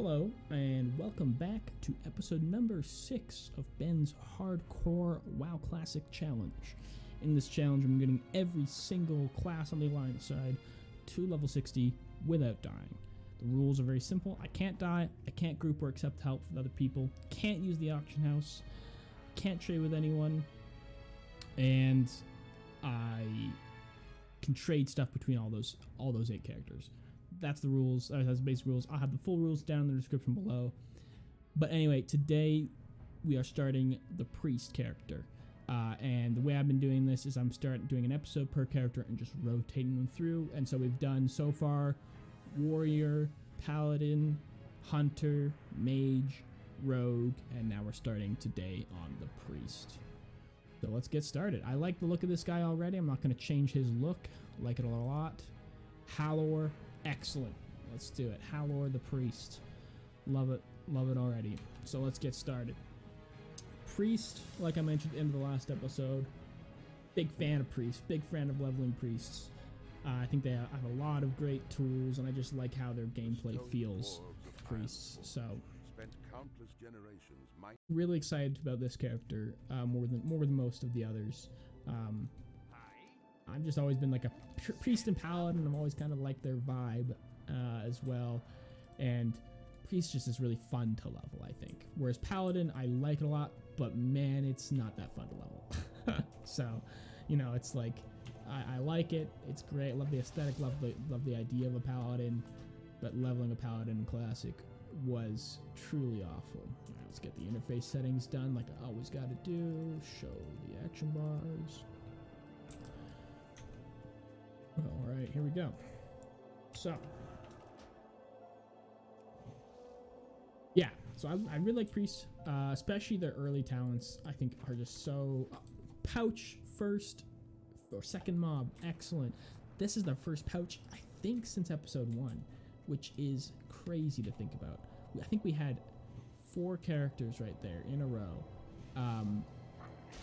Hello, and welcome back to episode number 6 of Ben's Hardcore WoW Classic Challenge. In this challenge, I'm getting every single class on the alliance side to level 60 without dying. The rules are very simple. I can't die, I can't group or accept help with other people, can't use the auction house, can't trade with anyone, and I can trade stuff between all those 8 characters. That's the rules. That's the basic rules. I'll have the full rules down in the description below. But anyway, today we are starting the priest character. And the way I've been doing this is I'm doing an episode per character and just rotating them through. And so we've done so far warrior, paladin, hunter, mage, rogue, and now we're starting today on the priest. So let's get started. I like the look of this guy already. I'm not going to change his look. I like it a lot. Halor. Excellent. Let's do it. Halor the priest. Love it. Love it already. So let's get started. Priest, like I mentioned in the last episode, big fan of priests. Big fan of leveling priests. I think they have a lot of great tools, and I just like how their gameplay feels for priests. So, really excited about this character more than most of the others. I've just always been like a priest and paladin, and I've always kind of liked their vibe as well. And priest just is really fun to level, I think. Whereas paladin, I like it a lot, but man, it's not that fun to level. So, you know, it's like I like it. It's great. Love the aesthetic. Love the idea of a paladin. But leveling a paladin in classic was truly awful. All right, let's get the interface settings done, like I always got to do. Show the action bars. All right, here we go. So, yeah, so I really like priests, especially their early talents. I think are just so pouch first or second mob, excellent. This is their first pouch, I think, since episode 1, which is crazy to think about. I think we had 4 characters right there in a row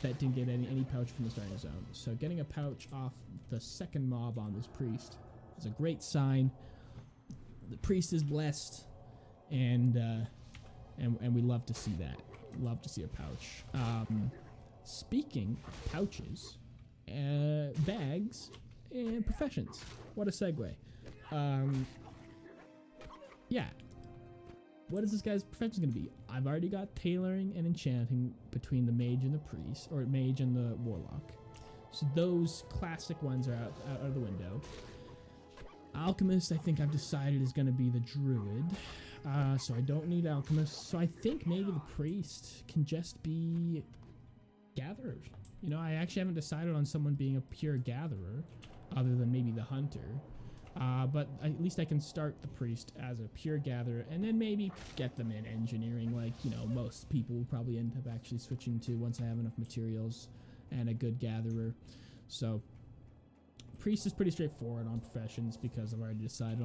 that didn't get any pouch from the starting zone. So getting a pouch off the second mob on this priest is a great sign. The priest is blessed, and we love to see that. Love to see a pouch. Speaking of pouches, bags, and professions. What a segue. Yeah. What is this guy's profession going to be? I've already got tailoring and enchanting between the mage and the priest, or mage and the warlock. So those classic ones are out of the window. Alchemist, I think I've decided, is going to be the druid. So I don't need alchemist. So I think maybe the priest can just be gatherer. You know, I actually haven't decided on someone being a pure gatherer, other than maybe the hunter. But at least I can start the priest as a pure gatherer, and then maybe get them in engineering, like, you know, most people will probably end up actually switching to once I have enough materials and a good gatherer. So priest is pretty straightforward on professions because I've already decided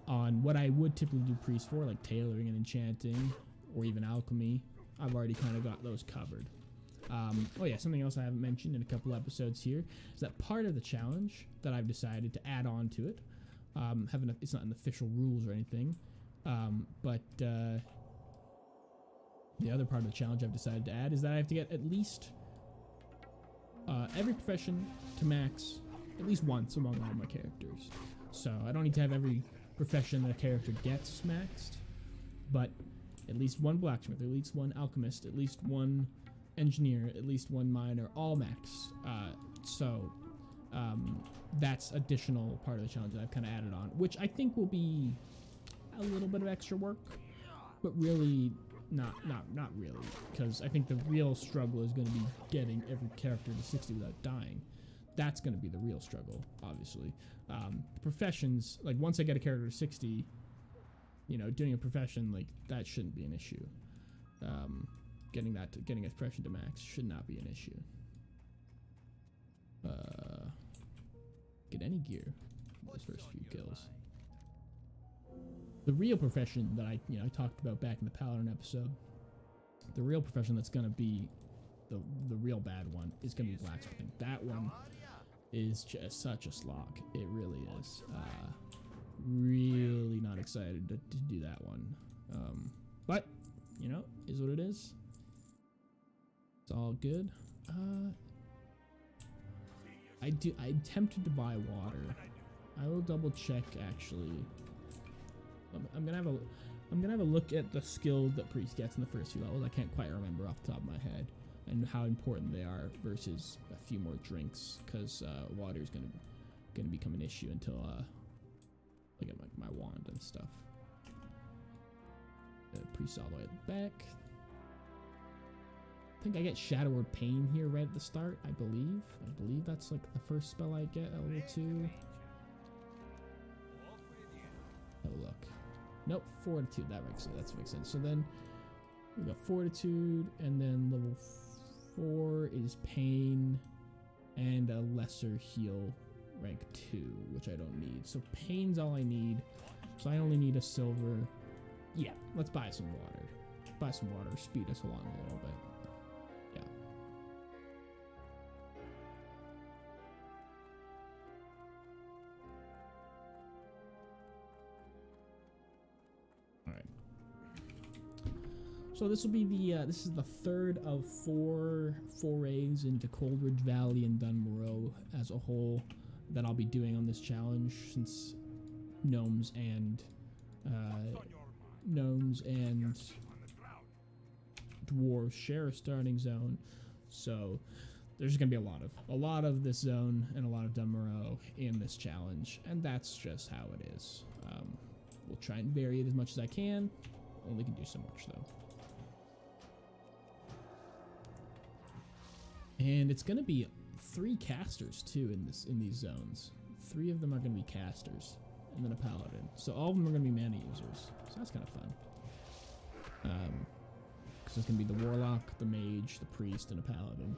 on what I would typically do priest for, like tailoring and enchanting, or even alchemy. I've already kind of got those covered. Oh yeah, something else I haven't mentioned in a couple episodes here is that part of the challenge that I've decided to add on to it, it's not in the official rules or anything, but the other part of the challenge I've decided to add is that I have to get at least every profession to max at least once among all my characters. So I don't need to have every profession that a character gets maxed, but at least one blacksmith, at least one alchemist, at least one engineer, at least one miner, all max. So that's additional part of the challenge that I've kind of added on, which I think will be a little bit of extra work, but really not really, because I think the real struggle is going to be getting every character to 60 without dying. That's going to be the real struggle, obviously. Professions, like once I get a character to 60, you know, doing a profession, like that shouldn't be an issue. Getting a profession to max should not be an issue. Get any gear from those first few kills. The real profession that I talked about back in the Paladin episode, the real profession that's gonna be the real bad one is gonna be blacksmithing. That one is just such a slog. It really is. Really not excited to do that one. But you know, is what it is. It's all good. I'm tempted to buy water. I will double check actually. I'm gonna have a look at the skills that priest gets in the first few levels. I can't quite remember off the top of my head, and how important they are versus a few more drinks, because water is gonna become an issue until I get my wand and stuff. Priest all the way at the back. I think I get Shadow Word Pain here right at the start. I believe that's like the first spell I get at level 2. Have a look. Nope, Fortitude. That makes sense. So then we got Fortitude, and then level 4 is Pain and a lesser heal rank 2, which I don't need. So Pain's all I need. So I only need a silver. Yeah, let's buy some water. Buy some water, speed us along a little bit. Yeah. All right. So this will be the this is the third of 4 forays into Coldridge Valley and Dunmoreau as a whole that I'll be doing on this challenge, since gnomes and dwarves share a starting zone. So there's gonna be a lot of this zone and a lot of Dunmoreau in this challenge, and that's just how it is. We'll try and vary it as much as I can. Only can do so much though. And it's gonna be 3 casters too in these zones. 3 of them are gonna be casters, and then a paladin. So all of them are gonna be mana users. So that's kind of fun. Because it's gonna be the warlock, the mage, the priest, and a paladin.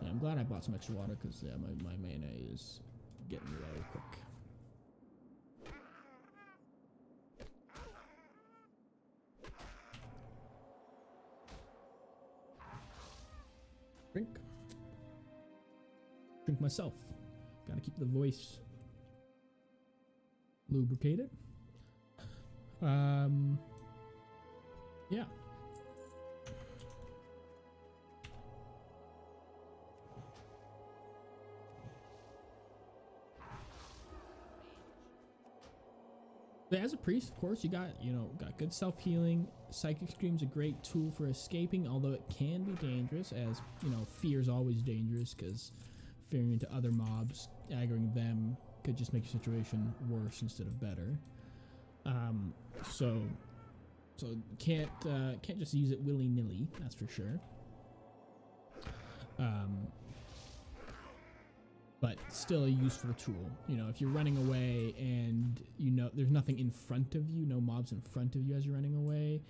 Yeah, I'm glad I bought some extra water, because yeah, my mana is getting low quick. Drink myself. Gotta keep the voice lubricated. Yeah. But as a priest, of course, you got good self-healing. Psychic Scream's a great tool for escaping, although it can be dangerous, as, fear's always dangerous, because fearing into other mobs, aggroing them, could just make your situation worse instead of better. So can't just use it willy-nilly, that's for sure. But still a useful tool. If you're running away and there's nothing in front of you, no mobs in front of you as you're running away,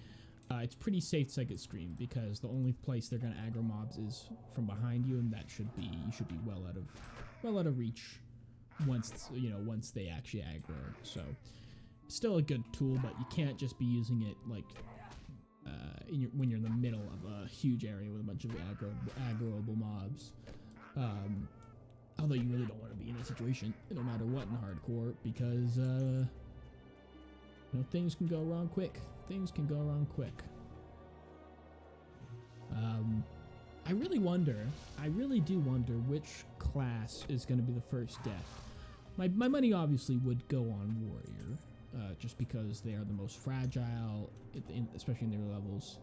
it's pretty safe Psychic Scream, because the only place they're gonna aggro mobs is from behind you, and you should be well out of reach once they actually aggro. So still a good tool, but you can't just be using it like when you're in the middle of a huge area with a bunch of aggroable mobs. Although you really don't want to be in a situation, no matter what, in hardcore, because things can go wrong quick. I really do wonder which class is going to be the first death. My money obviously would go on warrior, just because they are the most fragile, especially in their levels.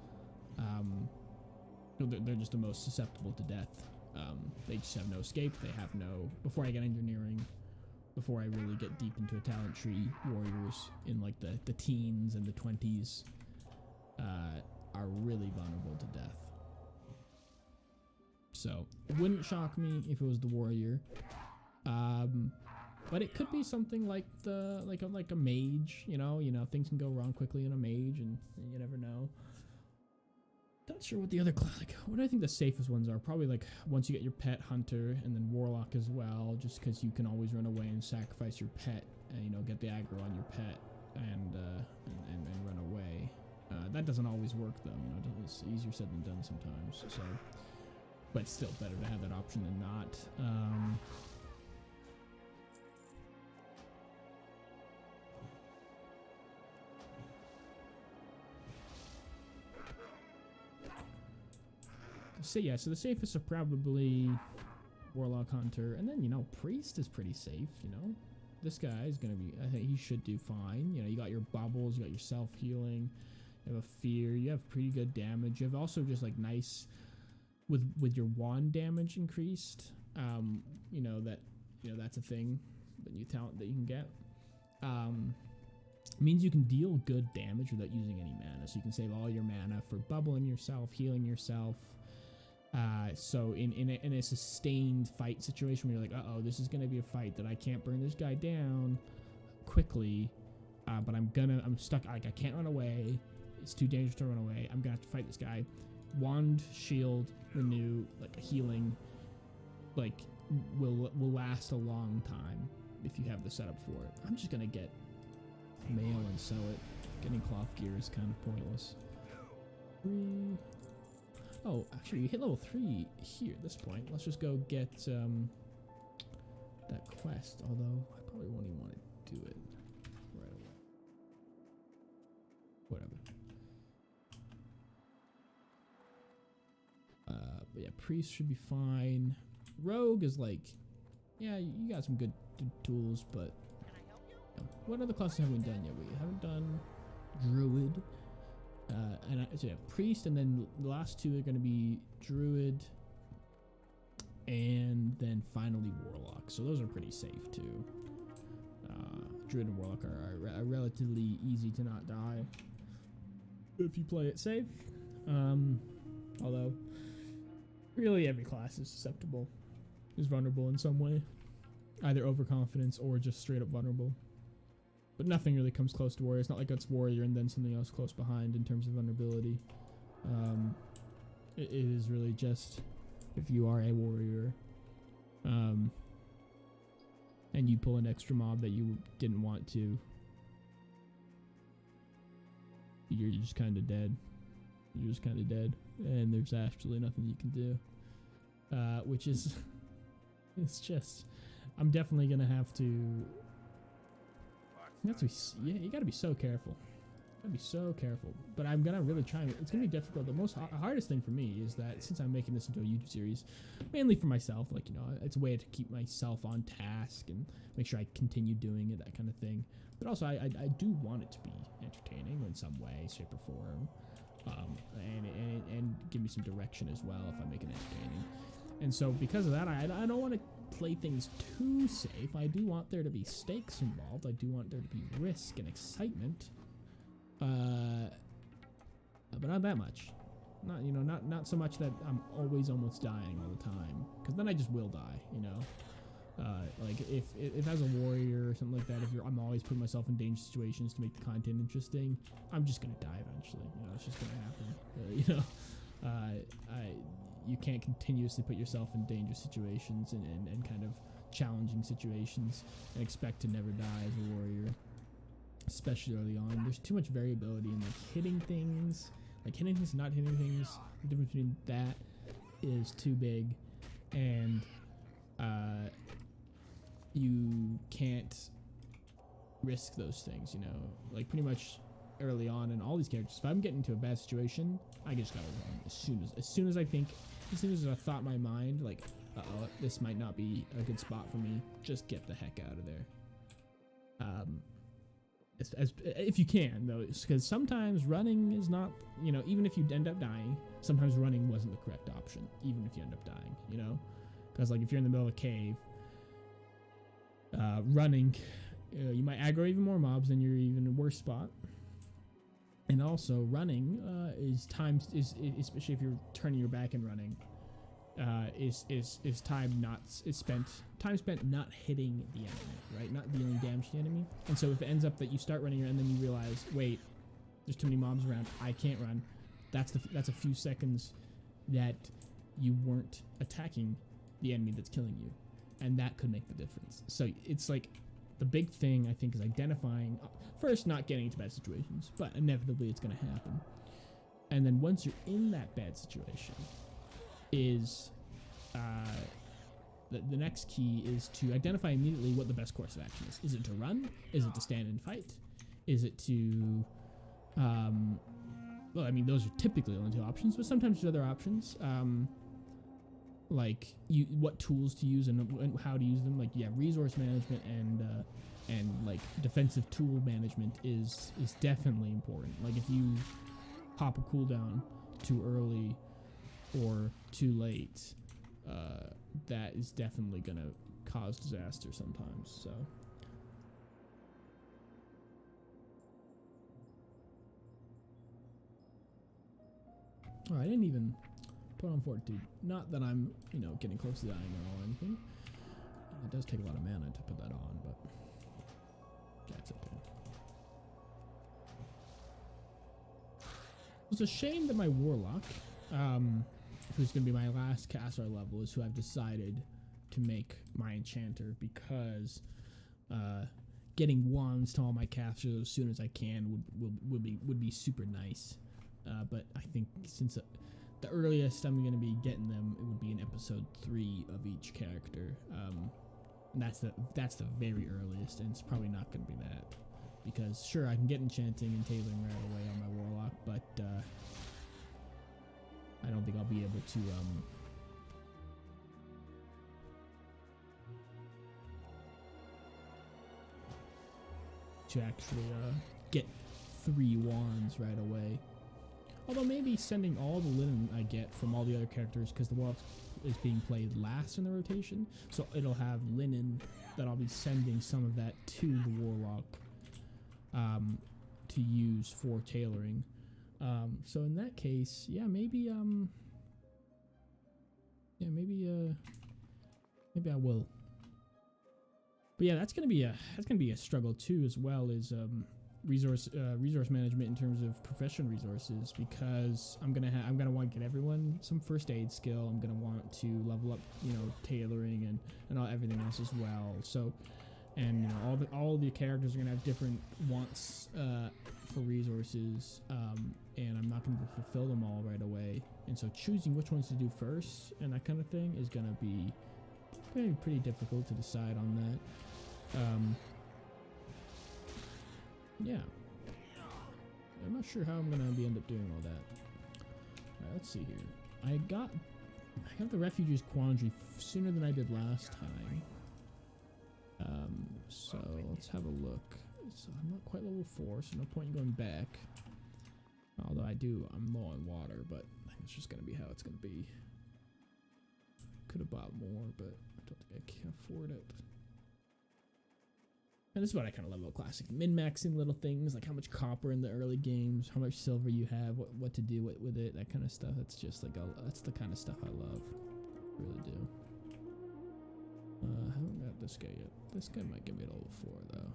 They're just the most susceptible to death. They just have no escape. They have no. Before I get engineering, before I really get deep into a talent tree, warriors in like the teens and the 20s are really vulnerable to death. So it wouldn't shock me if it was the warrior, but it could be something like a mage. Things can go wrong quickly in a mage, and you never know. Not sure what the other what do I think the safest ones are? Probably like once you get your pet, hunter, and then warlock as well, just because you can always run away and sacrifice your pet, and get the aggro on your pet and run away. That doesn't always work though. It's easier said than done sometimes. So, but it's still better to have that option than not. So yeah, so the safest are probably Warlock, Hunter, and then, you know, Priest is pretty safe, you know. This guy is gonna be, I think he should do fine. You know, you got your bubbles, you got your self-healing, you have a fear, you have pretty good damage. You have also just like nice, with your wand damage increased, you know, that's a thing, the new talent that you can get. Means you can deal good damage without using any mana, so you can save all your mana for bubbling yourself, healing yourself. So in a sustained fight situation where you're like, uh-oh, this is gonna be a fight that I can't burn this guy down quickly, but I'm stuck, like I can't run away, it's too dangerous to run away, I'm gonna have to fight this guy. Wand, shield, renew, like healing, like will last a long time if you have the setup for it. I'm just gonna get mail and sell it. Getting cloth gear is kind of pointless. Oh, actually, we hit level 3 here at this point. Let's just go get that quest, although I probably won't even want to do it right away. Whatever. But yeah, Priest should be fine. Rogue is like, yeah, you got some good tools, but what other classes have we done yet? We haven't done Druid. So yeah, Priest, and then the last two are going to be Druid, and then finally Warlock. So those are pretty safe too. Druid and Warlock are relatively easy to not die if you play it safe. Although, really every class is susceptible, is vulnerable in some way. Either overconfidence or just straight up vulnerable. But nothing really comes close to Warrior. It's not like it's Warrior and then something else close behind in terms of vulnerability. It is really just if you are a Warrior, and you pull an extra mob that you didn't want to, you're just kind of dead. You're just kind of dead, and there's absolutely nothing you can do. Which is, it's just, I'm definitely gonna have to. Yeah, you gotta be so careful. Gotta be so careful. But I'm gonna really try. It's gonna be difficult. The most hardest thing for me is that since I'm making this into a YouTube series, mainly for myself, like, you know, it's a way to keep myself on task and make sure I continue doing it, that kind of thing. But also, I do want it to be entertaining in some way, shape, or form, and give me some direction as well if I make it entertaining. And so because of that, I don't want to play things too safe. I do want there to be stakes involved. I do want there to be risk and excitement, but not that much. Not, you know, not so much that I'm always almost dying all the time, because then I just will die, you know. Like if as a warrior or something like that, I'm always putting myself in dangerous situations to make the content interesting, I'm just gonna die eventually. You know, it's just gonna happen. You know, you can't continuously put yourself in dangerous situations and kind of challenging situations and expect to never die as a warrior, especially early on. There's too much variability in like hitting things, not hitting things. The difference between that is too big, and you can't risk those things, you know, like pretty much early on in all these characters. If I'm getting into a bad situation, I just gotta run as soon as I thought in my mind, like, uh-oh, this might not be a good spot for me, just get the heck out of there. If you can, though, because sometimes running is not, you know, even if you end up dying, sometimes running wasn't the correct option, even if you end up dying, you know, because like if you're in the middle of a cave, running, you might aggro even more mobs and you're even in a worse spot. And also running is especially if you're turning your back and running, is time spent not hitting the enemy, right? Not dealing damage to the enemy. And so if it ends up that you start running and then you realize, wait, there's too many mobs around, I can't run. That's a few seconds that you weren't attacking the enemy that's killing you, and that could make the difference. So it's like the big thing, I think, is identifying first, not getting into bad situations, but inevitably it's going to happen. And then once you're in that bad situation, is the next key is to identify immediately what the best course of action is. Is it to run? Is it to stand and fight? Is it to well, I mean, those are typically the only two options, but sometimes there's other options. Like what tools to use and how to use them. Like, yeah, resource management and like defensive tool management is definitely important. Like, if you pop a cooldown too early or too late, that is definitely gonna cause disaster sometimes. So. Oh, I didn't even put on Fortitude. Not that I'm, getting close to dying or anything. It does take a lot of mana to put that on, but that's okay. It's a shame that my Warlock, who's going to be my last caster level, is who I've decided to make my enchanter, because getting wands to all my casters as soon as I can would be super nice. But I think since the earliest I'm going to be getting them, it would be in episode 3 of each character. And that's the very earliest, and it's probably not going to be that. Because, sure, I can get enchanting and tailoring right away on my Warlock, but I don't think I'll be able to actually get 3 wands right away. Although maybe sending all the linen I get from all the other characters, because the Warlock is being played last in the rotation, so it'll have linen that I'll be sending some of that to the Warlock to use for tailoring. So in that case, yeah, maybe I will. But yeah, that's gonna be a struggle too, as well as resource management in terms of profession resources, because I'm gonna want to get everyone some first aid skill. I'm gonna want to level up, tailoring and everything else as well. So, and all the characters are gonna have different wants for resources, and I'm not gonna fulfill them all right away. And so choosing which ones to do first and that kind of thing is gonna be pretty difficult to decide on that. Yeah, I'm not sure how I'm gonna end up doing all that. Alright, let's see here. I got the Refugee's Quandary sooner than I did last time. So let's have a look. So I'm not quite level 4, so no point in going back. Although I'm low on water, but I think it's just gonna be how it's gonna be. Could have bought more, but I don't think I can afford it. And this is what I kind of love about Classic. Min-maxing little things, like how much copper in the early games, how much silver you have, what to do with it, that kind of stuff. It's just like, that's the kind of stuff I love. Really do. I haven't got this guy yet. This guy might give me a level 4, though.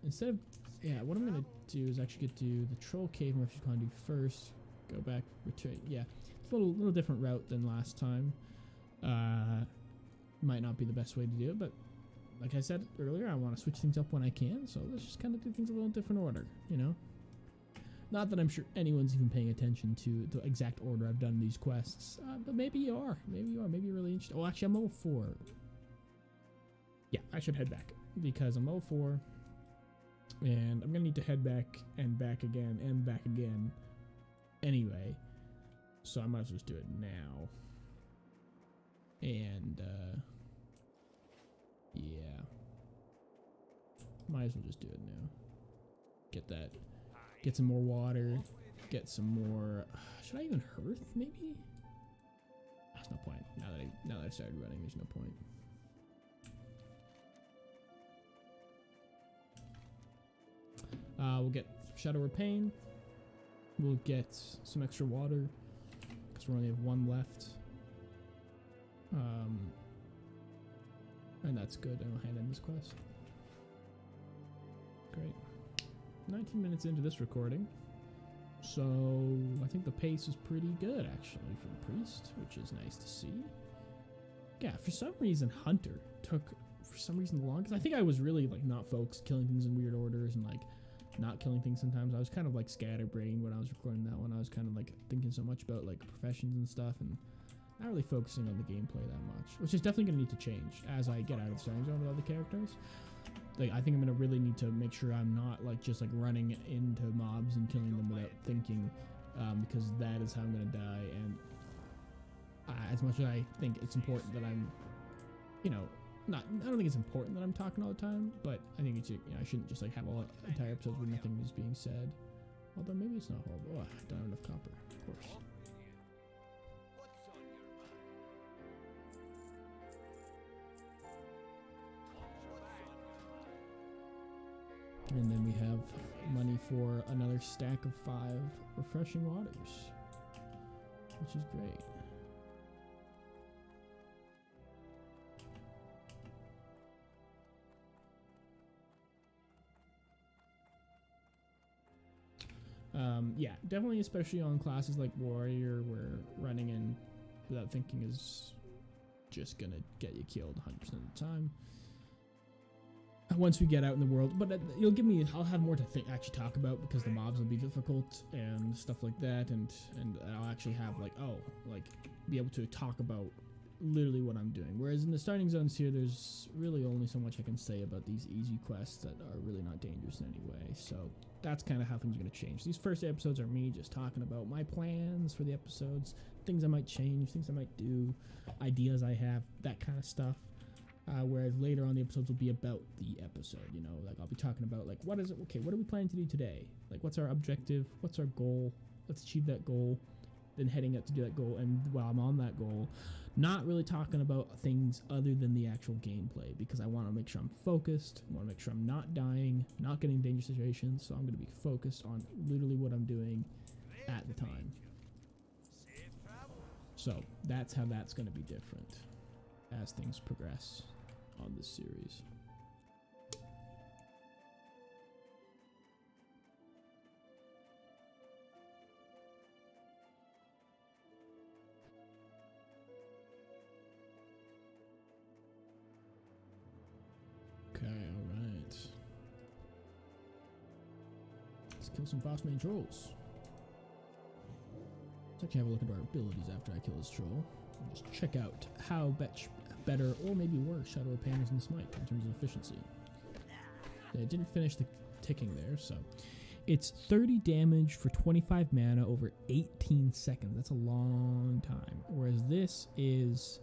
Instead of, what I'm gonna do is actually get to the Troll Cave and Refuge Quandary first. Go back, return. Yeah, it's a little different route than last time. Might not be the best way to do it, but like I said earlier, I want to switch things up when I can. So let's just kind of do things a little different order, Not that I'm sure anyone's even paying attention to the exact order I've done these quests, but maybe you are. Maybe you are. Maybe you're really interested. Oh, actually, I'm level 4. Yeah, I should head back because I'm level 4. And I'm gonna need to head back and back again and back again anyway, so I might as well just do it now. And yeah, might as well just do it now. Get some more water, get some more. Should I even hearth? Maybe. There's no point. Now that I started running, there's no point. We'll get Shadow Pain. We'll get some extra water because we only have 1 left. And that's good. I'll hand in this quest. Great. 19 minutes into this recording, so I think the pace is pretty good actually for the priest, which is nice to see. Yeah, for some reason Hunter took the longest. I think I was really not focused, killing things in weird orders and not killing things sometimes. I was kind of scatterbrained when I was recording that one. I was kind of thinking so much about professions and stuff, and not really focusing on the gameplay that much, which is definitely going to need to change as I get out of the starting zone with other characters. Like, I think I'm going to really need to make sure I'm not, like, just, like, running into mobs and killing them without thinking, because that is how I'm going to die. And as much as I think it's important that I'm, you know, I don't think it's important that I'm talking all the time, but I think it's, you know, I shouldn't just, like, have all entire episodes where nothing is being said. Although maybe it's not horrible. Oh, I don't have enough copper, of course. And then we have money for another stack of 5 refreshing waters, which is great. Yeah, definitely, especially on classes like Warrior, where running in without thinking is just gonna get you killed 100% of the time. Once we get out in the world, but you'll give me, I'll have more to actually talk about, because the mobs will be difficult and stuff like that, and I'll actually have be able to talk about literally what I'm doing. Whereas in the starting zones here, there's really only so much I can say about these easy quests that are really not dangerous in any way. So that's kind of how things are going to change. These first episodes are me just talking about my plans for the episodes, things I might change, things I might do, ideas I have, that kind of stuff. Whereas later on the episodes will be about the episode, you know, like I'll be talking about like, what is it? Okay, what are we planning to do today? Like, what's our objective? What's our goal? Let's achieve that goal. Then heading up to do that goal. And while I'm on that goal, not really talking about things other than the actual gameplay, because I want to make sure I'm focused. I want to make sure I'm not dying, not getting in dangerous situations. So I'm going to be focused on literally what I'm doing at the time. So that's how that's going to be different as things progress on this series. Okay, alright. Let's kill some fast main trolls. Let's actually have a look at our abilities after I kill this troll. Just check out how better or maybe worse Shadow of Pain is in Smite in terms of efficiency. Yeah, I didn't finish the ticking there, so it's 30 damage for 25 mana over 18 seconds. That's a long time. Whereas this is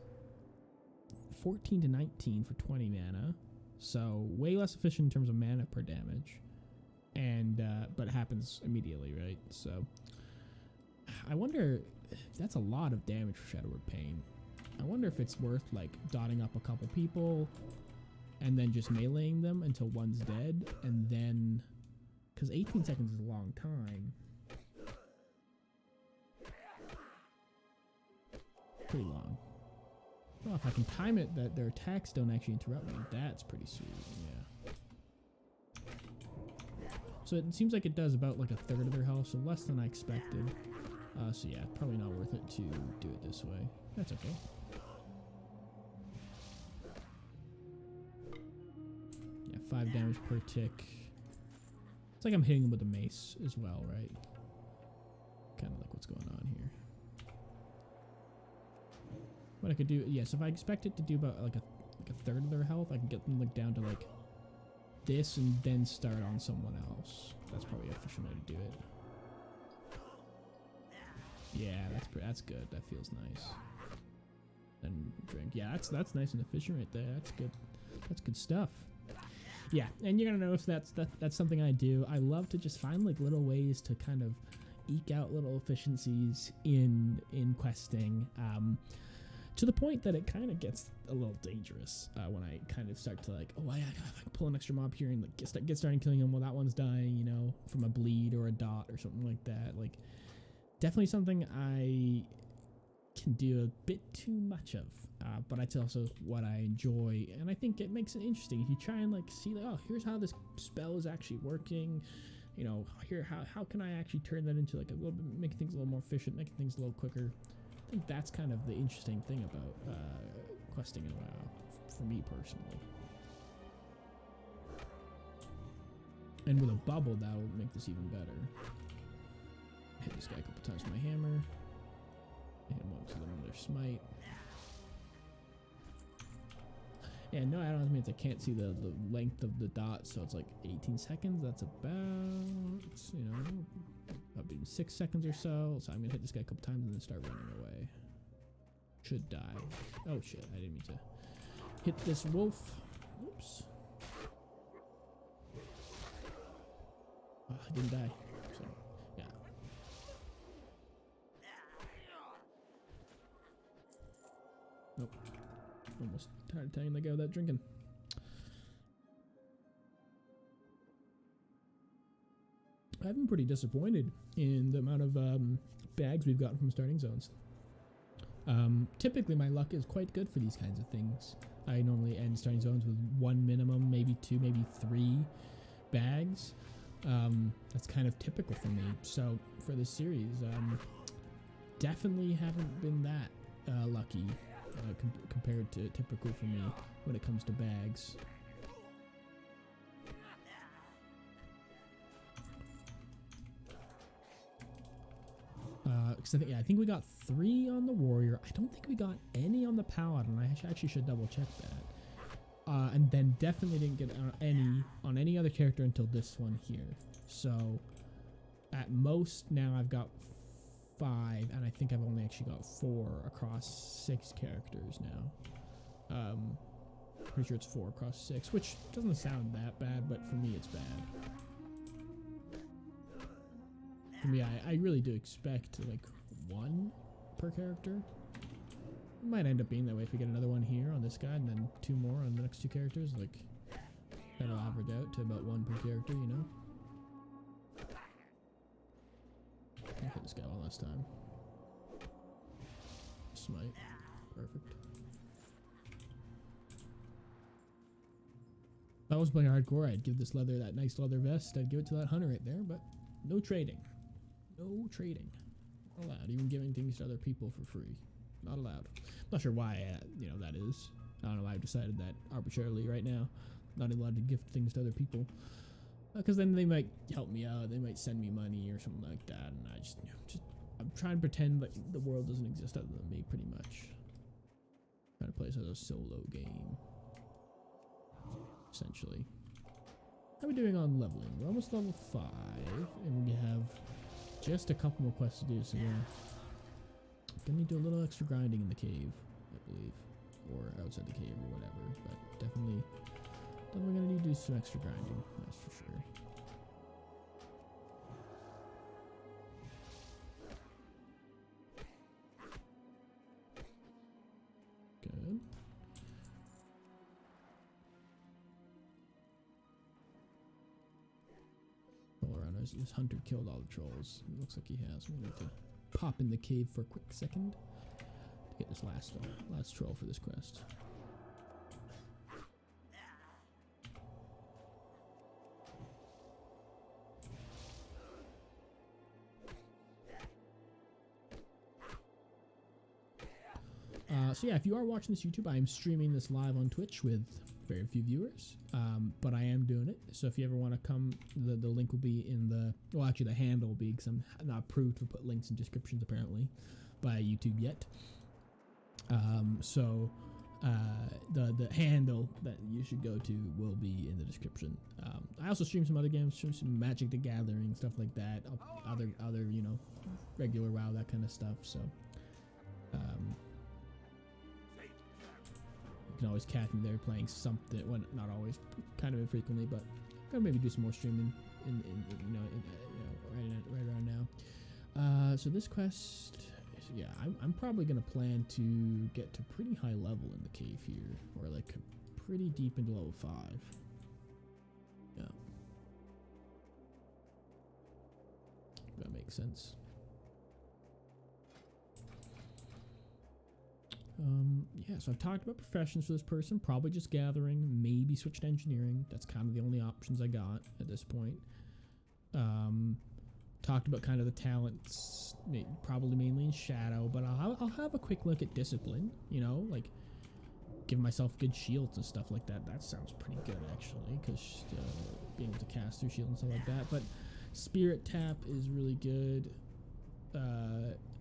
14 to 19 for 20 mana, so way less efficient in terms of mana per damage, and but it happens immediately, right? So I wonder, that's a lot of damage for Shadow of Pain. I wonder if it's worth like dotting up a couple people and then just meleeing them until one's dead, and then, because 18 seconds is a long time. Pretty long. Well, if I can time it that their attacks don't actually interrupt me, that's pretty sweet, yeah. So it seems like it does about like a third of their health, so less than I expected. So yeah, probably not worth it to do it this way. That's okay. Yeah, 5 damage per tick. It's like I'm hitting them with a mace as well, right? Kind of like what's going on here. What I could do, yes, if I expect it to do about like a third of their health, I can get them like down to like this and then start on someone else. That's probably an efficient way to do it. Yeah, that's good. That feels nice. Then drink. Yeah, that's nice and efficient right there. That's good. That's good stuff. Yeah, and you're gonna notice that's something I do. I love to just find like little ways to kind of eke out little efficiencies in questing, to the point that it kind of gets a little dangerous when I kind of start to like, oh, I can pull an extra mob here and like get starting killing them while that one's dying, you know, from a bleed or a dot or something like that. Like, definitely something I can do a bit too much of, but it's also what I enjoy, and I think it makes it interesting. If you try and like see like, oh, here's how this spell is actually working, you know, here how can I actually turn that into like a little bit, make things a little more efficient, making things a little quicker. I think that's kind of the interesting thing about questing in WoW, for me personally. And with a bubble, that will make this even better. Hit this guy a couple times with my hammer. hit once with another smite. Yeah, no add-ons means I can't see the length of the dot, so it's like 18 seconds. That's about, you know, about 6 seconds or so. So I'm gonna hit this guy a couple times and then start running away. Should die. Oh shit, I didn't mean to hit this wolf. Oops. Oh, I didn't die. So, yeah. Nope. Almost tired of telling the guy without drinking. I've been pretty disappointed in the amount of bags we've gotten from starting zones. Typically my luck is quite good for these kinds of things. I normally end starting zones with 1 minimum, maybe 2, maybe 3 bags. That's kind of typical for me. So for this series, definitely haven't been that lucky compared to typical for me when it comes to bags. Because I think we got 3 on the warrior. I don't think we got any on the paladin. I actually should double check that. And then definitely didn't get any on any other character until this one here. So at most now I've got 5, and I think I've only actually got 4 across 6 characters now. Pretty sure it's 4 across 6, which doesn't sound that bad, but for me it's bad. For me, I really do expect like 1 per character. It might end up being that way if we get another one here on this guy and then 2 more on the next 2 characters. Like, that'll average out to about 1 per character, you know? I'll hit this guy one last time. Smite. Perfect. If I was playing hardcore, I'd give this leather, that nice leather vest, I'd give it to that hunter right there, but no trading. No trading. Not allowed. Even giving things to other people for free. Not allowed. Not sure why, you know, that is. I don't know why I've decided that arbitrarily right now. Not allowed to gift things to other people. Because then they might help me out. They might send me money or something like that. And I just, you know, I'm trying to pretend like the world doesn't exist other than me, pretty much. Trying to play this as a solo game. Essentially. How are we doing on leveling? We're almost level 5. And we have just a couple more quests to do, so yeah. Gonna need to do a little extra grinding in the cave, I believe. Or outside the cave or whatever. But definitely gonna need to do some extra grinding, that's for sure. Good. All around, this hunter killed all the trolls. It looks like he has. We need to pop in the cave for a quick second to get this last troll for this quest. So yeah, if you are watching this YouTube, I am streaming this live on Twitch with very few viewers, but I am doing it. So if you ever want to come, the link will be in the, well actually the handle will be, because I'm not approved to put links in descriptions apparently by YouTube yet. The handle that you should go to will be in the description. I also stream some other games, stream some Magic the Gathering, stuff like that, other you know, regular WoW, that kind of stuff, so you can always catch me there playing something. Well, not always, kind of infrequently, but I'm gonna maybe do some more streaming right around now. So this quest, yeah, I'm probably gonna plan to get to pretty high level in the cave here, or like pretty deep into level 5. Yeah, that makes sense. Yeah, so I've talked about professions for this person, probably just gathering, maybe switch to engineering. That's kind of the only options I got at this point. Talked about kind of the talents, probably mainly in shadow, but I'll have a quick look at discipline, you know, like give myself good shields and stuff like that. That sounds pretty good actually, because being able to cast through shield and stuff like that. But spirit tap is really good.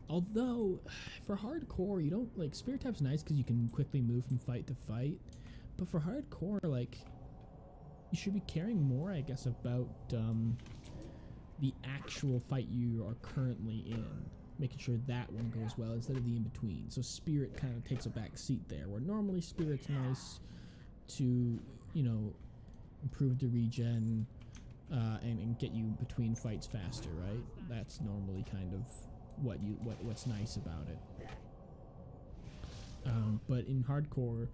Although, for hardcore, you don't, like, Spirit Type's nice because you can quickly move from fight to fight. But for hardcore, like, you should be caring more, I guess, about the actual fight you are currently in. Making sure that one goes well instead of the in-between. So Spirit kind of takes a back seat there, where normally Spirit's nice to, you know, improve the regen and get you between fights faster, right? That's normally kind of what's nice about it. But in hardcore,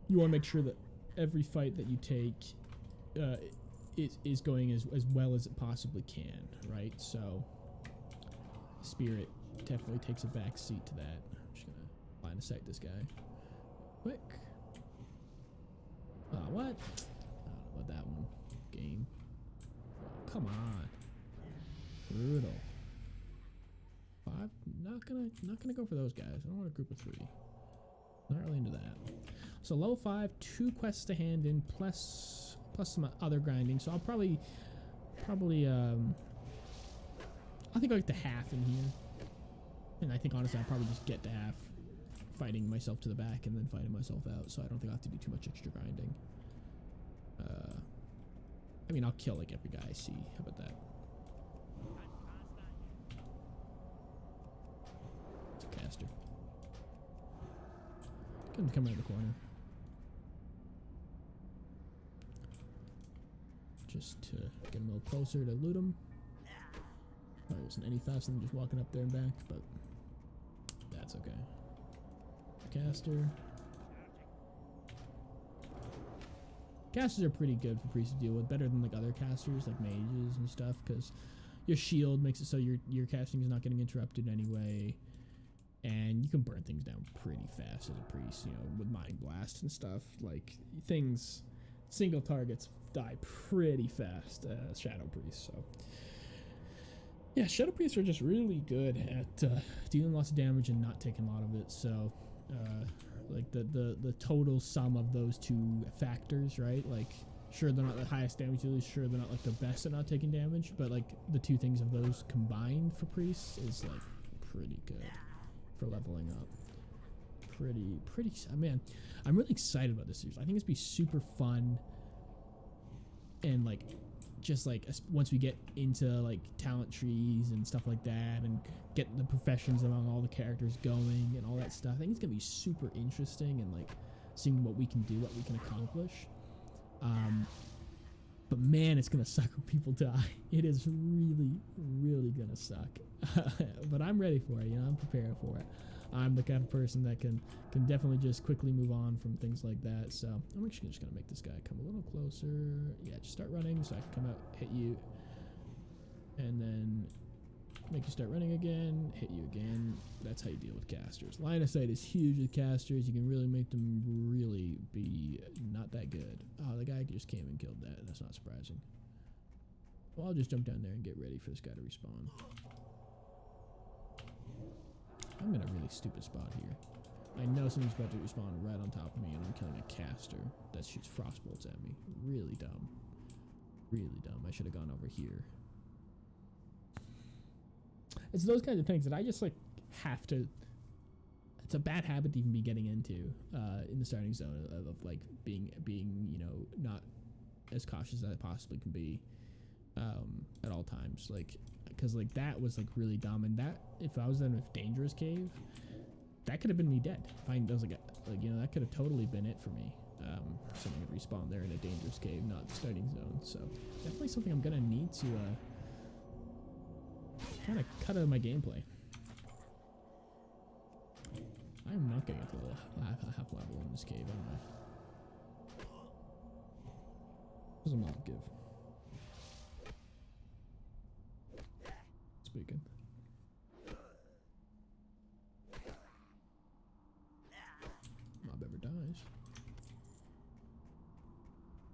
you want to make sure that every fight that you take is going as well as it possibly can, right? So Spirit definitely takes a back seat to that. I'm just gonna line of sight this guy quick. What? I don't know about that one. Game. Oh, come on. Brutal. 5. Not gonna go for those guys. I don't want a group of 3. Not really into that. So level 5, 2 quests to hand in, plus some other grinding. So I'll probably I think I'll get to half in here. And I think honestly I'll probably just get to half fighting myself to the back and then fighting myself out, so I don't think I'll have to do too much extra grinding. I mean, I'll kill like every guy I see. How about that? It's a caster. Get him to come around the corner. Just to get him a little closer to loot him. Probably wasn't any faster than just walking up there and back, but that's okay. Caster. Casters are pretty good for priests to deal with, better than like other casters like mages and stuff, because your shield makes it so your casting is not getting interrupted anyway, and you can burn things down pretty fast as a priest, you know, with mind blast and stuff. Like things, single targets die pretty fast as shadow priests. So yeah, shadow priests are just really good at dealing lots of damage and not taking a lot of it. So like the total sum of those two factors, right? Like, sure, they're not the highest damage dealers, sure, they're not like the best at not taking damage, but like the two things of those combined for priests is like pretty good for leveling up. Pretty man, I'm really excited about this series. I think it's gonna be super fun, and like just like once we get into like talent trees and stuff like that and get the professions among all the characters going and all that stuff, I think it's gonna be super interesting, and like seeing what we can do, what we can accomplish. But man, it's gonna suck when people die. It is really gonna suck. But I'm ready for it, you know, I'm prepared for it. I'm the kind of person that can definitely just quickly move on from things like that. So I'm actually just gonna make this guy come a little closer. Yeah, just start running so I can come out, hit you, and then make you start running again, hit you again. That's how you deal with casters. Line of sight is huge with casters. You can really make them really be not that good. Oh, the guy just came and killed that. That's not surprising. Well, I'll just jump down there and get ready for this guy to respawn. I'm in a really stupid spot here. I know someone's about to respawn right on top of me, and I'm killing a caster that shoots frost bolts at me. Really dumb. Really dumb. I should have gone over here. It's those kinds of things that I just like have to. It's a bad habit to even be getting into in the starting zone of like being you know, not as cautious as I possibly can be at all times. Like, because like that was like really dumb, and that if I was in a dangerous cave, that could have been me dead. If I was like you know, that could have totally been it for me. Someone would respawn there in a dangerous cave, not the starting zone. So definitely something I'm gonna need to kind of cut out of my gameplay. I'm not getting to the half level in this cave, am I? There's a mob give. Speaking. Mob ever dies.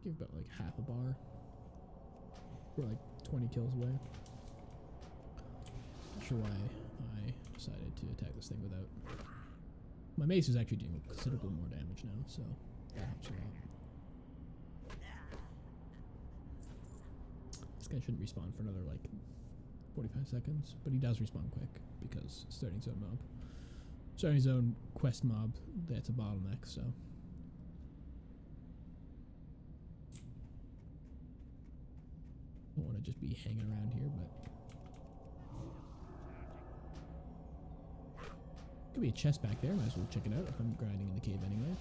Give about like half a bar. We're like 20 kills away. Not sure why I decided to attack this thing without. My mace is actually doing considerable more damage now, so that helps a lot. This guy shouldn't respawn for another like 45 seconds, but he does respawn quick because starting zone mob. Starting zone quest mob, that's a bottleneck, so. Don't want to just be hanging around here, but. Could be a chest back there, might as well check it out if I'm grinding in the cave anyway.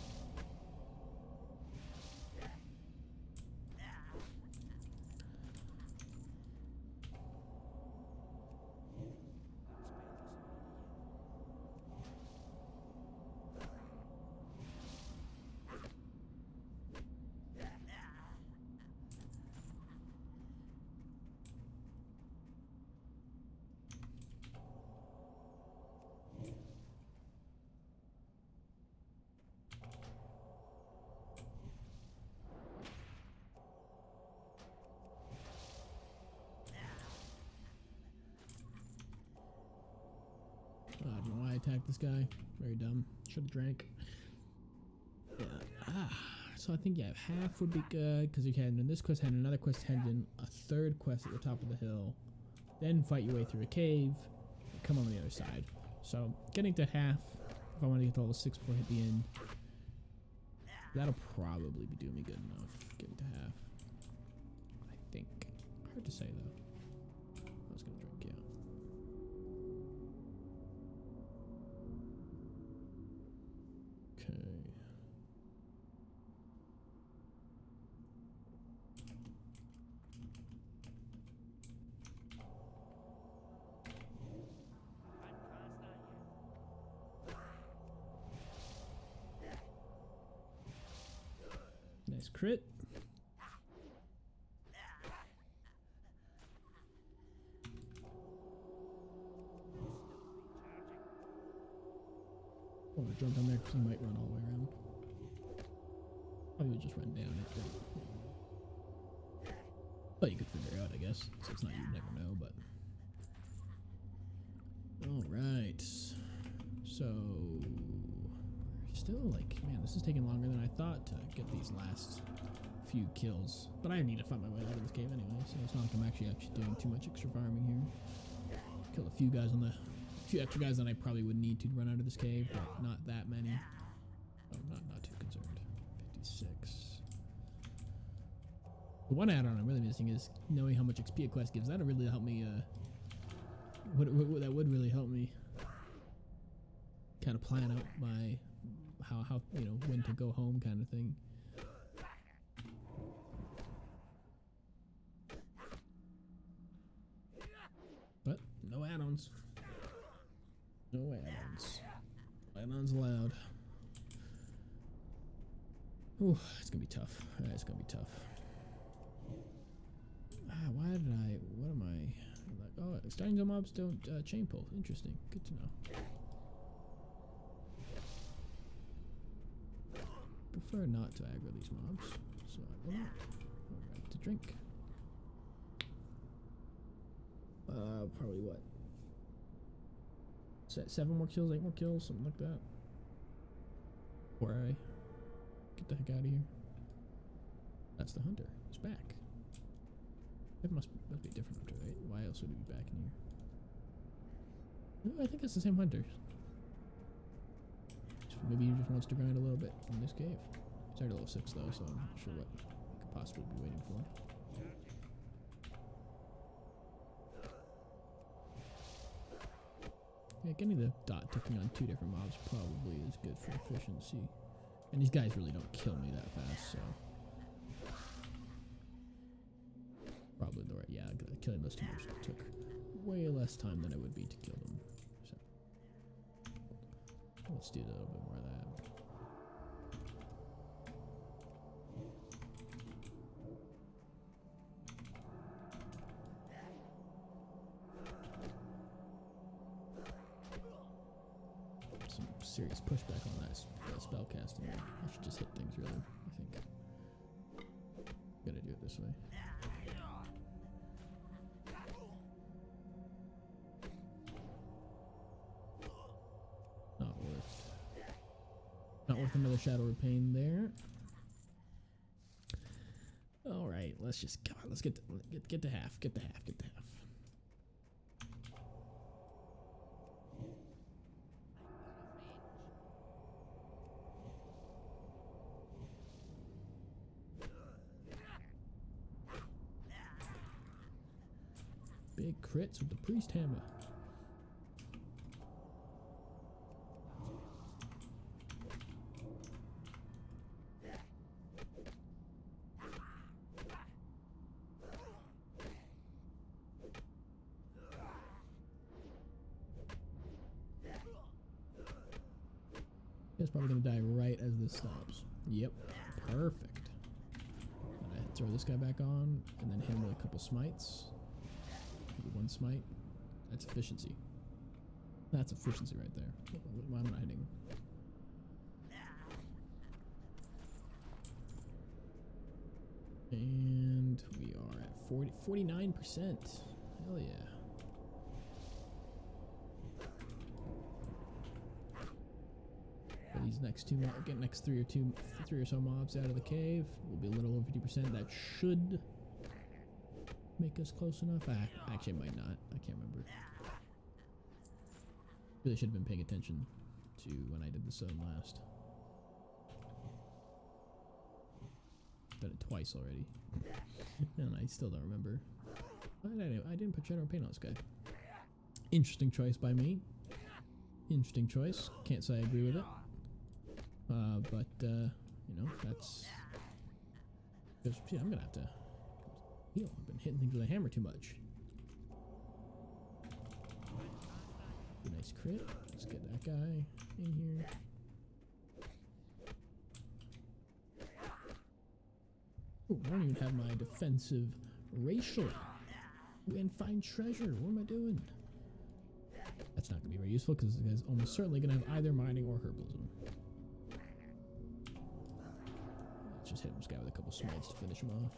I don't know why I attacked this guy. Very dumb. Should have drank. Yeah. So I think, yeah, half would be good, because you can, in this quest hand, another quest hand, in a third quest at the top of the hill, then fight your way through a cave, and come on the other side. So getting to half, if I want to get to level 6 before I hit the end, that'll probably be doing me good enough. Getting to half. I think. Hard to say, though. I was going to drink, yeah. Okay. Nice crit. I want to jump down there because he might run all the way around. Probably would just run down it. But you could figure it out, I guess. So it's not, you never know, but. Alright. So. We're still like, man, this is taking longer than I thought to get these last few kills. But I need to find my way out of this cave anyway, so it's not like I'm actually doing too much extra farming here. Killed a few guys on the. Few extra guys that I probably would need to run out of this cave, but not that many. Oh, not too concerned. 56. The one add-on I'm really missing is knowing how much XP a quest gives. That'll really help me. That would really help me kind of plan out my how when to go home kind of thing. But no add-ons. No add-ons. Add-ons allowed. Ooh, it's gonna be tough. It's gonna be tough. Why did I? What am I? Like, oh, starting zone mobs don't chain pull. Interesting. Good to know. Prefer not to aggro these mobs, so I will not. Alright, to drink. Probably what? 7 more kills, 8 more kills, something like that. Before I get the heck out of here. That's the hunter. He's back. It must be a different hunter, right? Why else would he be back in here? No, I think it's the same hunter. So maybe he just wants to grind a little bit in this cave. He's already level 6 though, so I'm not sure what he could possibly be waiting for. Yeah, getting the dot ticking on 2 different mobs probably is good for efficiency. And these guys really don't kill me that fast, so. Probably the right, yeah, killing those 2 mobs took way less time than it would be to kill them. So. Let's do a little bit more of that. Serious pushback on that spell casting. I should just hit things really, I think. Gotta do it this way. Not worth another Shadow of Pain there. Alright, let's just come on, let's get to half. Get to half. Big crits with the priest hammer. He's probably gonna die right as this stops. Yep, perfect. And I throw this guy back on, and then hit him with a couple smites. Maybe one smite. That's efficiency. That's efficiency right there. Why am I not hitting? And we are at 49%. Hell yeah. These next two, get next three or so mobs out of the cave. We'll be a little over 50%. That should make us close enough. Actually, it might not. I can't remember. Really should have been paying attention to when I did the zone last. Done it twice already, and I still don't remember. I didn't put general paint on this guy. Interesting choice by me. Interesting choice. Can't say I agree with it. But you know, that's because I'm gonna have to heal. I've been hitting things with a hammer too much. Nice crit. Let's get that guy in here. Ooh, I don't even have my defensive racial. And find treasure. What am I doing? That's not gonna be very useful because this guy's almost certainly gonna have either mining or herbalism. Just hit this guy with a couple smites to finish him off.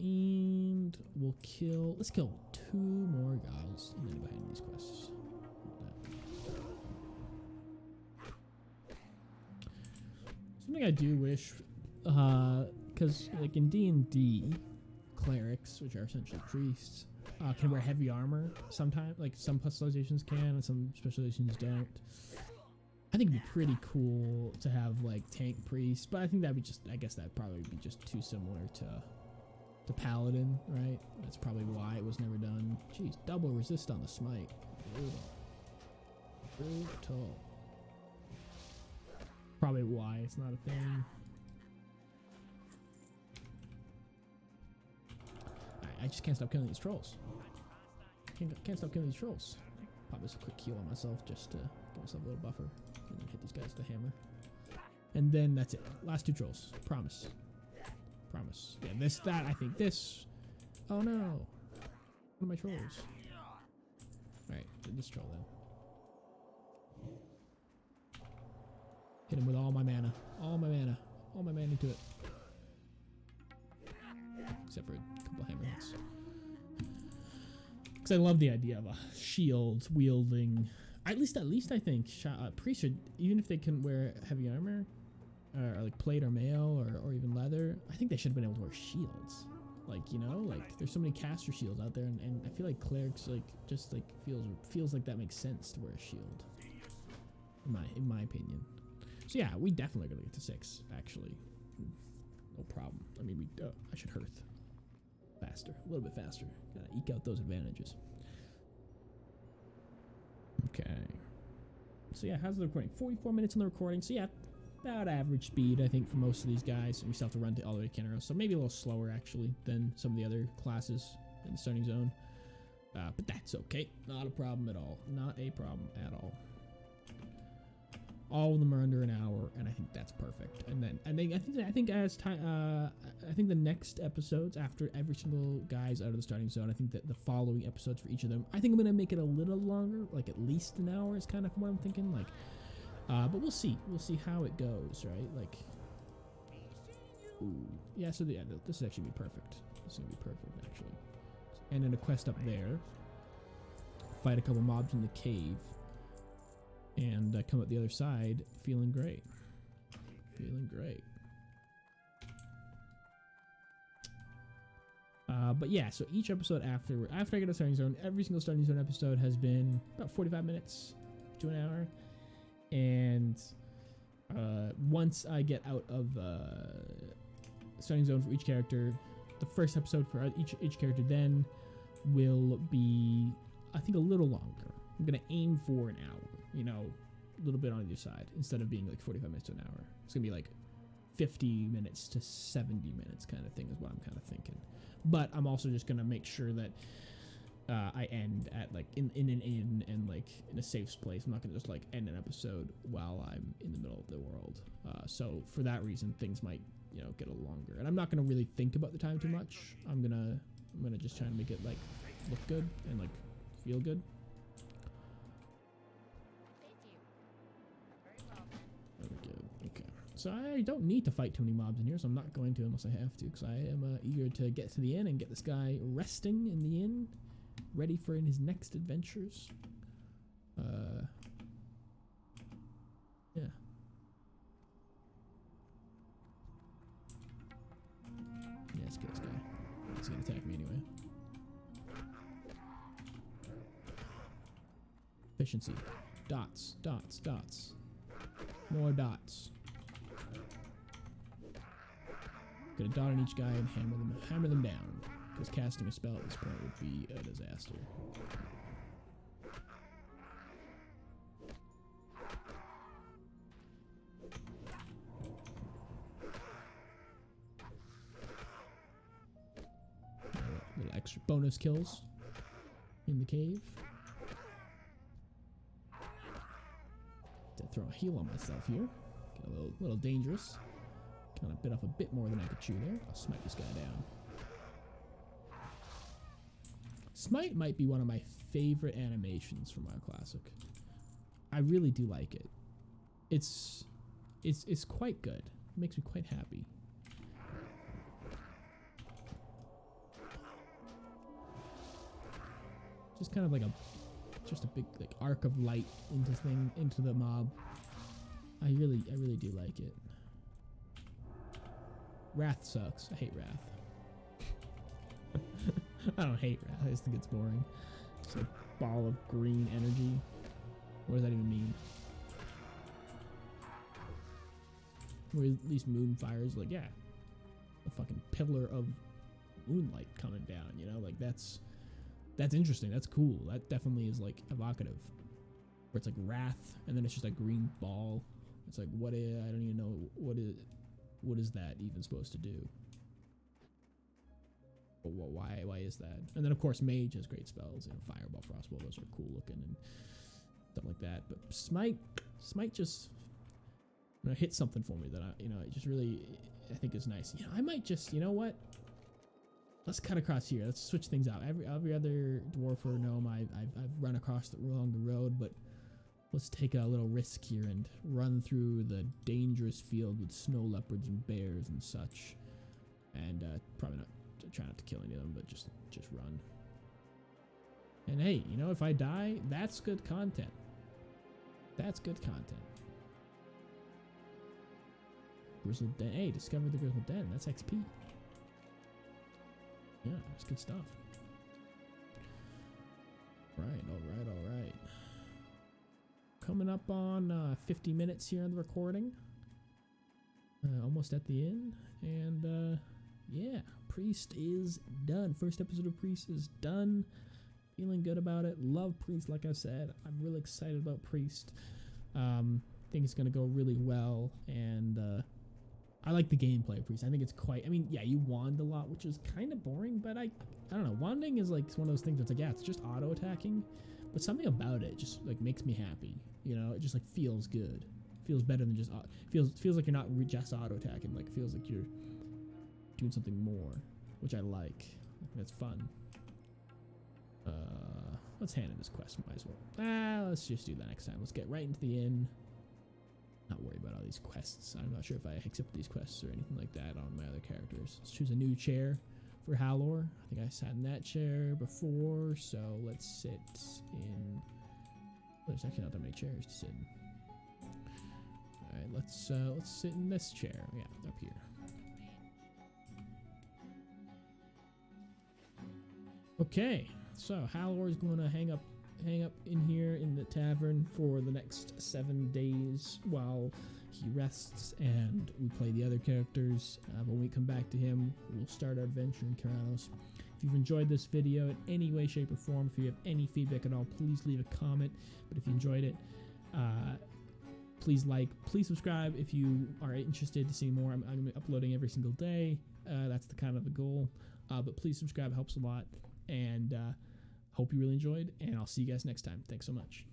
And we'll kill, let's kill 2 more guys and then go ahead and these quests. Something I do wish, because like in D&D, clerics, which are essentially priests, can wear heavy armor sometimes. Like some specializations can and some specializations don't. I think it'd be pretty cool to have like tank priests, but I think that'd be just, I guess that'd probably be just too similar to paladin, right? That's probably why it was never done. Jeez, double resist on the smite. Brutal. Probably why it's not a thing. I just can't stop killing these trolls. Can't stop killing these trolls. Pop this a quick heal on myself just to give myself a little buffer. And then hit these guys with the hammer. And then that's it. Last 2 trolls. Promise. Promise. Yeah, that, I think this. Oh no. One of my trolls. Alright, this troll then. Hit him with all my mana. All my mana. All my mana into it. Except for a couple hammer hits. Because I love the idea of a shield wielding. At least I think priests should, even if they couldn't wear heavy armor, or like plate or mail or even leather, I think they should have been able to wear shields. Like, you know, like there's so many caster shields out there, and I feel like clerics like just like feels like that makes sense to wear a shield. In my opinion. So yeah, we definitely are gonna get to 6 actually. No problem. I mean, I should hearth faster, a little bit faster. Gotta eke out those advantages. Okay. So yeah, how's the recording? 44 minutes in the recording. So yeah, about average speed, I think, for most of these guys. And we still have to run all the way to Kenaro, so maybe a little slower actually than some of the other classes in the starting zone. But that's okay. Not a problem at all. Not a problem at all. All of them are under an hour, and I think that's perfect. And then I think as time, I think the next episodes after every single guy's out of the starting zone, I think that the following episodes for each of them, I think I'm gonna make it a little longer, like at least an hour is kind of what I'm thinking. Like, but we'll see. We'll see how it goes, right? Like, ooh, yeah. So yeah, this is actually be perfect. This is gonna be perfect actually. And then a quest up there. Fight a couple mobs in the cave. And come out the other side feeling great. Feeling great. But yeah, so each episode after I get a starting zone, every single starting zone episode has been about 45 minutes to an hour. And once I get out of starting zone for each character, the first episode for each character then will be, I think, a little longer. I'm gonna aim for an hour, you know, a little bit on either side, instead of being like 45 minutes to an hour. It's gonna be like 50 minutes to 70 minutes kind of thing is what I'm kind of thinking. But I'm also just gonna make sure that I end at like in an inn and like in a safe place. I'm not gonna just like end an episode while I'm in the middle of the world. So for that reason, things might, you know, get a little longer. And I'm not gonna really think about the time too much. I'm gonna just try to make it like look good and like feel good. Okay. So I don't need to fight too many mobs in here, so I'm not going to unless I have to, because I am eager to get to the inn and get this guy resting in the inn, ready for his next adventures. Yeah. Yeah, let's kill this guy. He's gonna attack me anyway. Efficiency. Dots, dots, dots. More dots. Get a dot on each guy and hammer them down. Because casting a spell at this point would be a disaster. Little extra bonus kills in the cave. To throw a heal on myself here. Get a little dangerous. Kind of bit off a bit more than I could chew there. I'll smite this guy down. Smite might be one of my favorite animations from WoW Classic. I really do like it. It's quite good. It makes me quite happy. Just kind of like just a big like arc of light into the mob. I really do like it. Wrath sucks. I hate Wrath. I don't hate Wrath. I just think it's boring. It's a ball of green energy. What does that even mean? Or at least Moonfire is like, yeah, a fucking pillar of moonlight coming down. You know, like that's interesting. That's cool. That definitely is like evocative. Where it's like Wrath, and then it's just a green ball. It's like, what is? I don't even know what is that even supposed to do. But why is that? And then of course Mage has great spells, you know, Fireball, Frostball, those are cool looking and stuff like that. But Smite just, you know, hit something for me that it just really, I think is nice. You know, I might just, you know what? Let's cut across here. Let's switch things out. Every other dwarf or gnome I've run across along the road, but let's take a little risk here and run through the dangerous field with snow leopards and bears and such. And probably not try not to kill any of them, but just run. And hey, you know, if I die, that's good content. That's good content. Grizzled Den. Hey, discovered the Grizzled Den. That's XP. Yeah, that's good stuff. Right, alright. Coming up on 50 minutes here on the recording. Almost at the end. And yeah, Priest is done. First episode of Priest is done. Feeling good about it. Love Priest, like I said. I'm really excited about Priest. Think it's going to go really well. And I like the gameplay of Priest. I think it's quite, I mean, yeah, you wand a lot, which is kind of boring, but I don't know. Wanding is like one of those things that's like, yeah, it's just auto-attacking. But something about it just like makes me happy. You know, it just like feels good. Feels better than just, feels like you're not just auto-attacking. Like, it feels like you're doing something more, which I like. That's fun. Let's hand in this quest, might as well. Let's just do that next time. Let's get right into the inn. Not worry about all these quests. I'm not sure if I accept these quests or anything like that on my other characters. Let's choose a new chair for Halor. I think I sat in that chair before, so let's sit in. There's actually not that many chairs to sit in. All right, let's sit in this chair. Yeah, up here. Okay, so Halor is going to hang up in here in the tavern for the next 7 days while he rests and we play the other characters. When we come back to him, we'll start our adventure in Keranos. If you've enjoyed this video in any way, shape, or form, if you have any feedback at all, please leave a comment. But if you enjoyed it, please please subscribe if you are interested to see more. I'm going to be uploading every single day. That's the kind of the goal. But please subscribe, it helps a lot. And hope you really enjoyed, and I'll see you guys next time. Thanks so much.